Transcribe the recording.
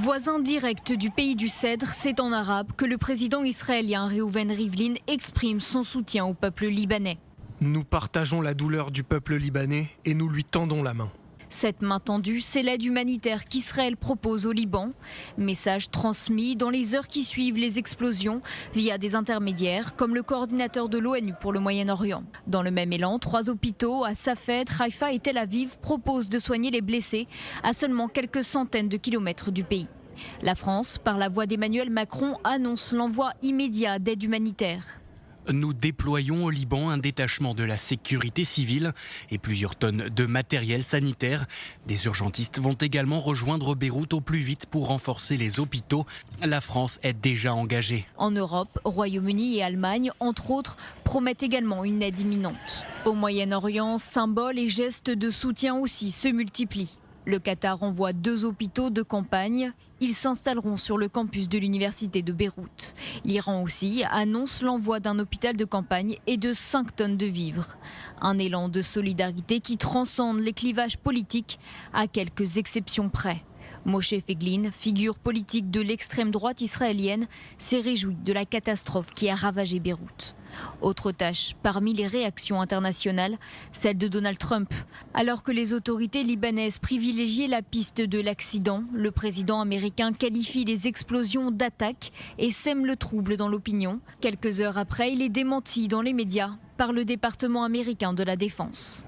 Voisin direct du pays du Cèdre, c'est en arabe que le président israélien Reuven Rivlin exprime son soutien au peuple libanais. Nous partageons la douleur du peuple libanais et nous lui tendons la main. Cette main tendue, c'est l'aide humanitaire qu'Israël propose au Liban. Message transmis dans les heures qui suivent les explosions via des intermédiaires comme le coordinateur de l'ONU pour le Moyen-Orient. Dans le même élan, 3 hôpitaux à Safed, Haïfa et Tel Aviv proposent de soigner les blessés à seulement quelques centaines de kilomètres du pays. La France, par la voix d'Emmanuel Macron, annonce l'envoi immédiat d'aide humanitaire. Nous déployons au Liban un détachement de la sécurité civile et plusieurs tonnes de matériel sanitaire. Des urgentistes vont également rejoindre Beyrouth au plus vite pour renforcer les hôpitaux. La France est déjà engagée. En Europe, Royaume-Uni et Allemagne, entre autres, promettent également une aide imminente. Au Moyen-Orient, symboles et gestes de soutien aussi se multiplient. Le Qatar envoie 2 hôpitaux de campagne. Ils s'installeront sur le campus de l'université de Beyrouth. L'Iran aussi annonce l'envoi d'un hôpital de campagne et de 5 tonnes de vivres. Un élan de solidarité qui transcende les clivages politiques à quelques exceptions près. Moshe Feiglin, figure politique de l'extrême droite israélienne, s'est réjoui de la catastrophe qui a ravagé Beyrouth. Autre tâche, parmi les réactions internationales, celle de Donald Trump. Alors que les autorités libanaises privilégiaient la piste de l'accident, le président américain qualifie les explosions d'attaque et sème le trouble dans l'opinion. Quelques heures après, il est démenti dans les médias par le département américain de la Défense.